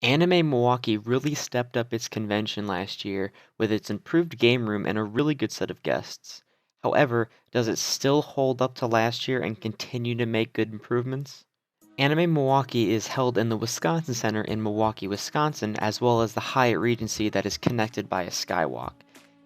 Anime Milwaukee really stepped up its convention last year with its improved game room and a really good set of guests. However, does it still hold up to last year and continue to make good improvements? Anime Milwaukee is held in the Wisconsin Center in Milwaukee, Wisconsin, as well as the Hyatt Regency that is connected by a skywalk.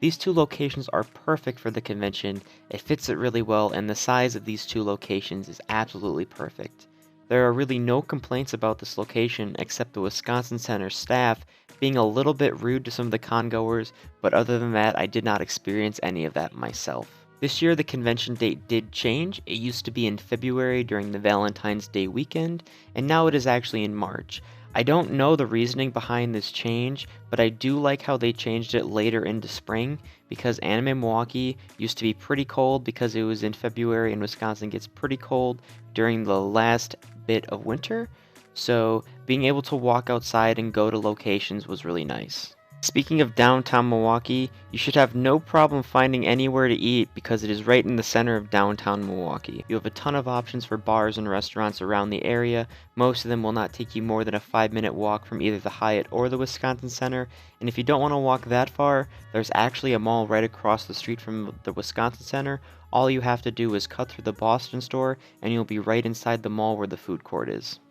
These two locations are perfect for the convention, it fits it really well, and the size of these two locations is absolutely perfect. There are really no complaints about this location except the Wisconsin Center staff being a little bit rude to some of the congoers, but other than that, I did not experience any of that myself. This year, the convention date did change. It used to be in February during the Valentine's Day weekend, and now it is actually in March. I don't know the reasoning behind this change, but I do like how they changed it later into spring because Anime Milwaukee used to be pretty cold because it was in February and Wisconsin gets pretty cold during the last bit of winter. So being able to walk outside and go to locations was really nice. Speaking of downtown Milwaukee, you should have no problem finding anywhere to eat because it is right in the center of downtown Milwaukee. You have a ton of options for bars and restaurants around the area. Most of them will not take you more than a 5-minute walk from either the Hyatt or the Wisconsin Center. And if you don't want to walk that far, there's actually a mall right across the street from the Wisconsin Center. All you have to do is cut through the Boston store and you'll be right inside the mall where the food court is.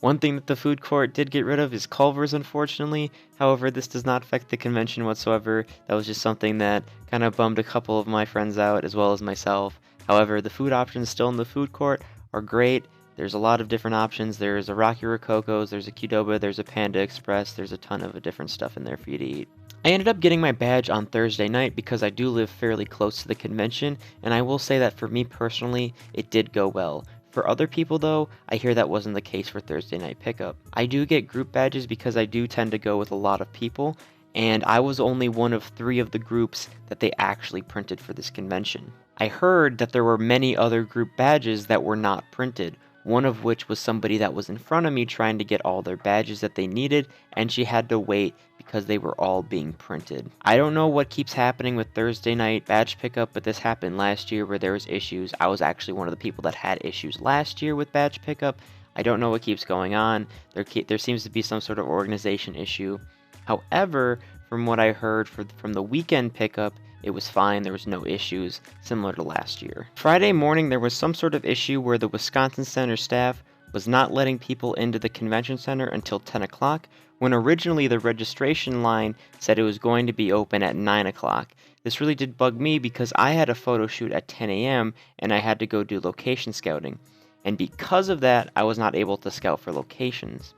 One thing that the food court did get rid of is Culver's, unfortunately. However, this does not affect the convention whatsoever. That was just something that kind of bummed a couple of my friends out, as well as myself. However, the food options still in the food court are great. There's a lot of different options. There's a Rocky Rococo's, there's a Qdoba, there's a Panda Express, there's a ton of different stuff in there for you to eat. I ended up getting my badge on Thursday night because I do live fairly close to the convention, and I will say that for me personally, it did go well. For other people though, I hear that wasn't the case for Thursday night pickup. I do get group badges because I do tend to go with a lot of people, and I was only one of 3 of the groups that they actually printed for this convention. I heard that there were many other group badges that were not printed, one of which was somebody that was in front of me trying to get all their badges that they needed, and she had to wait because they were all being printed. I don't know what keeps happening with Thursday night badge pickup, but this happened last year where there was issues. I was actually one of the people that had issues last year with badge pickup. I don't know what keeps going on. There seems to be some sort of organization issue. However, from what I heard from the weekend pickup, it was fine, there was no issues, similar to last year. Friday morning, there was some sort of issue where the Wisconsin Center staff was not letting people into the convention center until 10 o'clock, when originally the registration line said it was going to be open at 9 o'clock. This really did bug me because I had a photo shoot at 10 a.m. and I had to go do location scouting. And because of that, I was not able to scout for locations.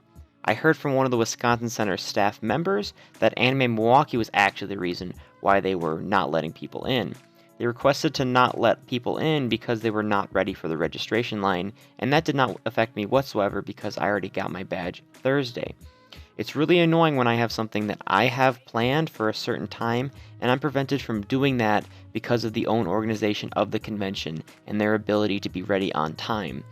I heard from one of the Wisconsin Center staff members that Anime Milwaukee was actually the reason why they were not letting people in. They requested to not let people in because they were not ready for the registration line, and that did not affect me whatsoever because I already got my badge Thursday. It's really annoying when I have something that I have planned for a certain time, and I'm prevented from doing that because of the own organization of the convention and their ability to be ready on time.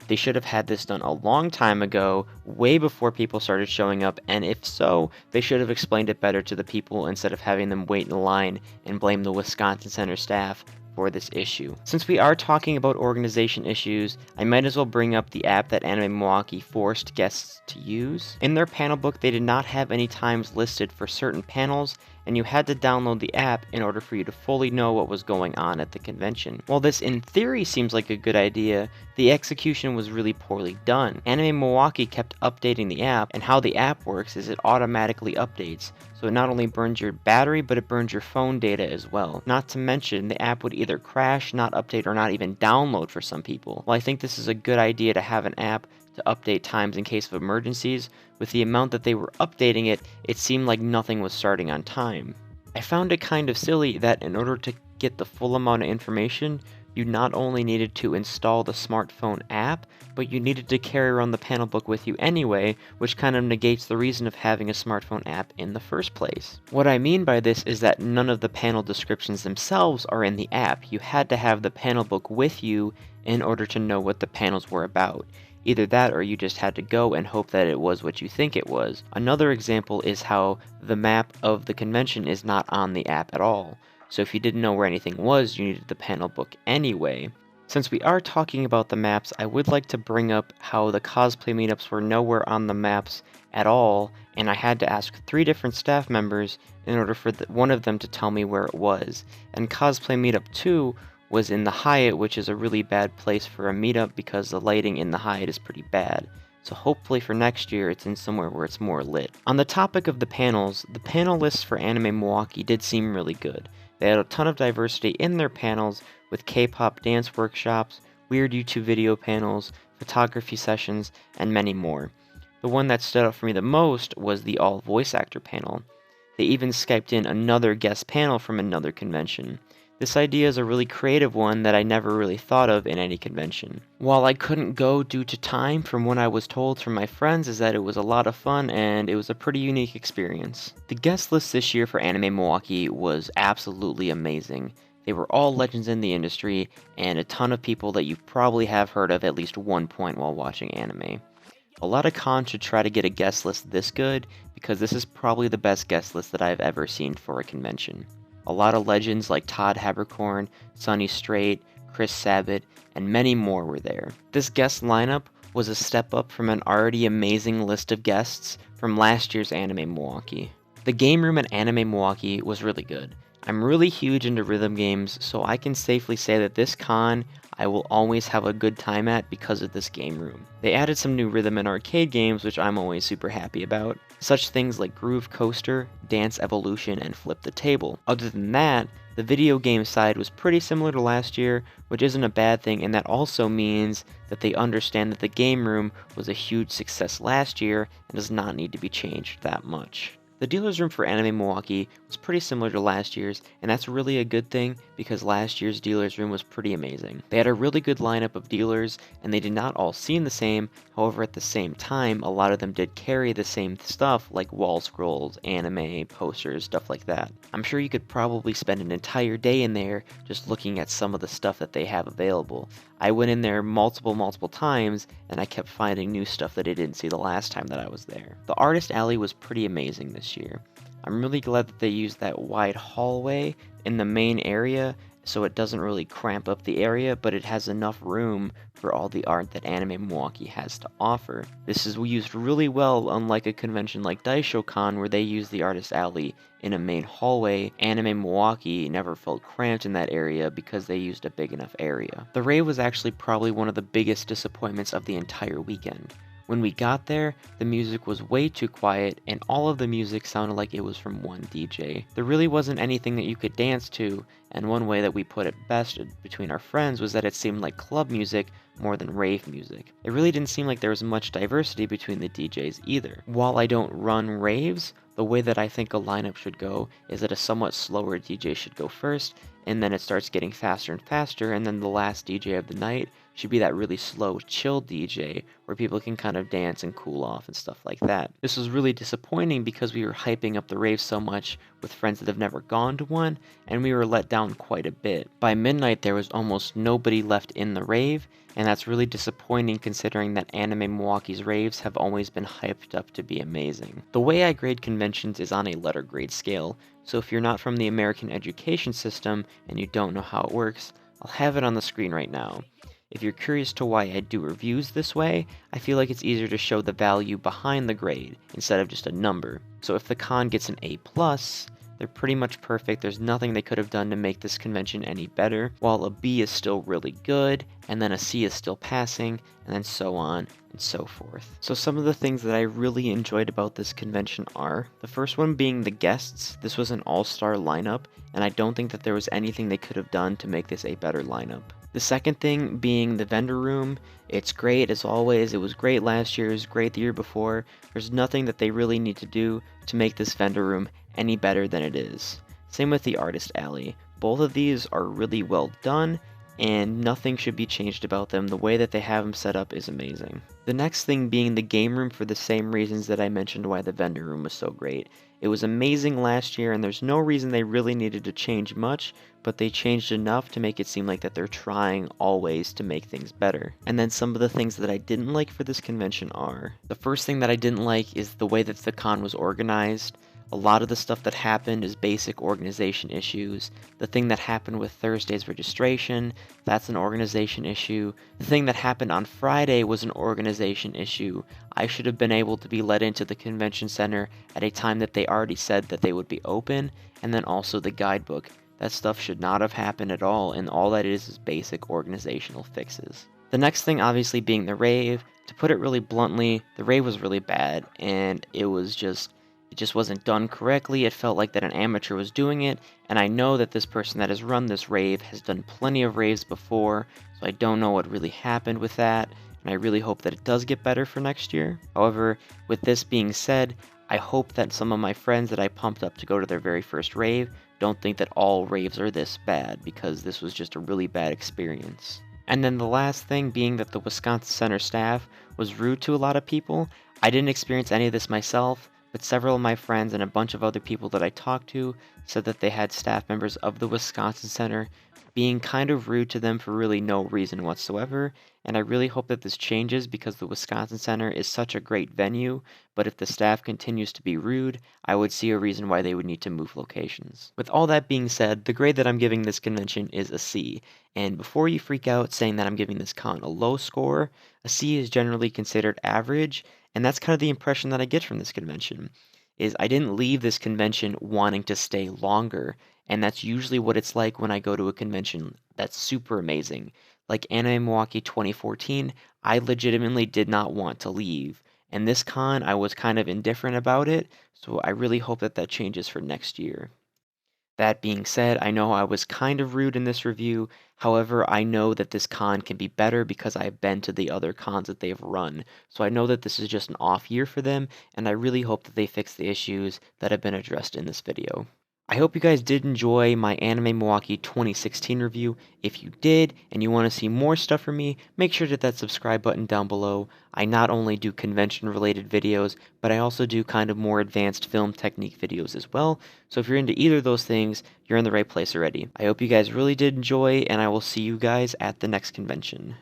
They should have had this done a long time ago, way before people started showing up, and if so, they should have explained it better to the people instead of having them wait in line and blame the Wisconsin Center staff for this issue. Since we are talking about organization issues, I might as well bring up the app that Anime Milwaukee forced guests to use. In their panel book, they did not have any times listed for certain panels, and you had to download the app in order for you to fully know what was going on at the convention. While this in theory seems like a good idea, the execution was really poorly done. Anime Milwaukee kept updating the app, and how the app works is it automatically updates, so it not only burns your battery, but it burns your phone data as well. Not to mention, the app would either crash, not update, or not even download for some people. While I think this is a good idea to have an app to update times in case of emergencies, with the amount that they were updating it, it seemed like nothing was starting on time. I found it kind of silly that in order to get the full amount of information, you not only needed to install the smartphone app, but you needed to carry around the panel book with you anyway, which kind of negates the reason of having a smartphone app in the first place. What I mean by this is that none of the panel descriptions themselves are in the app. You had to have the panel book with you in order to know what the panels were about. Either that or you just had to go and hope that it was what you think it was. Another example is how the map of the convention is not on the app at all. So if you didn't know where anything was, you needed the panel book anyway. Since we are talking about the maps, I would like to bring up how the cosplay meetups were nowhere on the maps at all, and I had to ask 3 different staff members in order for one of them to tell me where it was. And Cosplay Meetup 2 was in the Hyatt, which is a really bad place for a meetup because the lighting in the Hyatt is pretty bad. So hopefully for next year it's in somewhere where it's more lit. On the topic of the panels, the panel lists for Anime Milwaukee did seem really good. They had a ton of diversity in their panels with K-pop dance workshops, weird YouTube video panels, photography sessions, and many more. The one that stood out for me the most was the all voice actor panel. They even Skyped in another guest panel from another convention. This idea is a really creative one that I never really thought of in any convention. While I couldn't go due to time, from what I was told from my friends is that it was a lot of fun and it was a pretty unique experience. The guest list this year for Anime Milwaukee was absolutely amazing. They were all legends in the industry and a ton of people that you probably have heard of at least one point while watching anime. A lot of cons should try to get a guest list this good because this is probably the best guest list that I've ever seen for a convention. A lot of legends like Todd Haberkorn, Sonny Strait, Chris Sabat, and many more were there. This guest lineup was a step up from an already amazing list of guests from last year's Anime Milwaukee. The game room at Anime Milwaukee was really good. I'm really huge into rhythm games, so I can safely say that this con I will always have a good time at because of this game room. They added some new rhythm and arcade games, which I'm always super happy about. Such things like Groove Coaster, Dance Evolution, and Flip the Table. Other than that, the video game side was pretty similar to last year, which isn't a bad thing, and that also means that they understand that the game room was a huge success last year and does not need to be changed that much. The dealer's room for Anime Milwaukee was pretty similar to last year's, and that's really a good thing because last year's dealer's room was pretty amazing. They had a really good lineup of dealers, and they did not all seem the same, however at the same time, a lot of them did carry the same stuff like wall scrolls, anime, posters, stuff like that. I'm sure you could probably spend an entire day in there just looking at some of the stuff that they have available. I went in there multiple times, and I kept finding new stuff that I didn't see the last time that I was there. The Artist Alley was pretty amazing this year. I'm really glad that they used that wide hallway in the main area so it doesn't really cramp up the area, but it has enough room for all the art that Anime Milwaukee has to offer. This is used really well, unlike a convention like DaishoCon where they use the Artist Alley in a main hallway. Anime Milwaukee never felt cramped in that area because they used a big enough area. The rave was actually probably one of the biggest disappointments of the entire weekend. When we got there, the music was way too quiet, and all of the music sounded like it was from one DJ. There really wasn't anything that you could dance to, and one way that we put it best between our friends was that it seemed like club music more than rave music. It really didn't seem like there was much diversity between the DJs either. While I don't run raves, the way that I think a lineup should go is that a somewhat slower DJ should go first, and then it starts getting faster and faster, and then the last DJ of the night should be that really slow, chill DJ where people can kind of dance and cool off and stuff like that. This was really disappointing because we were hyping up the rave so much with friends that have never gone to one, and we were let down quite a bit. By midnight, there was almost nobody left in the rave, and that's really disappointing considering that Anime Milwaukee's raves have always been hyped up to be amazing. The way I grade conventions is on a letter grade scale, so if you're not from the American education system and you don't know how it works, I'll have it on the screen right now. If you're curious to why I do reviews this way, I feel like it's easier to show the value behind the grade instead of just a number. So if the con gets an A+, they're pretty much perfect. There's nothing they could have done to make this convention any better, while a B is still really good, and then a C is still passing, and then so on and so forth. So some of the things that I really enjoyed about this convention are, the first one being the guests. This was an all-star lineup, and I don't think that there was anything they could have done to make this a better lineup. The second thing being the vendor room. It's great as always. It was great last year, it was great the year before. There's nothing that they really need to do to make this vendor room any better than it is. Same with the Artist Alley. Both of these are really well done, and nothing should be changed about them. The way that they have them set up is amazing. The next thing being the game room for the same reasons that I mentioned why the vendor room was so great. It was amazing last year, and there's no reason they really needed to change much, but they changed enough to make it seem like that they're trying always to make things better. And then some of the things that I didn't like for this convention are, the first thing that I didn't like is the way that the con was organized. A lot of the stuff that happened is basic organization issues. The thing that happened with Thursday's registration, that's an organization issue. The thing that happened on Friday was an organization issue. I should have been able to be let into the convention center at a time that they already said that they would be open, and then also the guidebook. That stuff should not have happened at all, and all that is basic organizational fixes. The next thing obviously being the rave. To put it really bluntly, the rave was really bad, and it just wasn't done correctly. It felt like that an amateur was doing it, and I know that this person that has run this rave has done plenty of raves before, so I don't know what really happened with that, and I really hope that it does get better for next year. However, with this being said, I hope that some of my friends that I pumped up to go to their very first rave don't think that all raves are this bad, because this was just a really bad experience. And then the last thing being that the Wisconsin Center staff was rude to a lot of people. I didn't experience any of this myself, but several of my friends and a bunch of other people that I talked to said that they had staff members of the Wisconsin Center being kind of rude to them for really no reason whatsoever, and I really hope that this changes because the Wisconsin Center is such a great venue, but if the staff continues to be rude, I would see a reason why they would need to move locations. With all that being said, the grade that I'm giving this convention is a C, and before you freak out saying that I'm giving this con a low score, a C is generally considered average, and that's kind of the impression that I get from this convention. Is I didn't leave this convention wanting to stay longer, and that's usually what it's like when I go to a convention that's super amazing. Like Anime Milwaukee 2014, I legitimately did not want to leave. And this con, I was kind of indifferent about it, so I really hope that that changes for next year. That being said, I know I was kind of rude in this review. However, I know that this con can be better because I've been to the other cons that they've run. So I know that this is just an off year for them, and I really hope that they fix the issues that have been addressed in this video. I hope you guys did enjoy my Anime Milwaukee 2016 review. If you did, and you want to see more stuff from me, make sure to hit that subscribe button down below. I not only do convention-related videos, but I also do kind of more advanced film technique videos as well. So if you're into either of those things, you're in the right place already. I hope you guys really did enjoy, and I will see you guys at the next convention.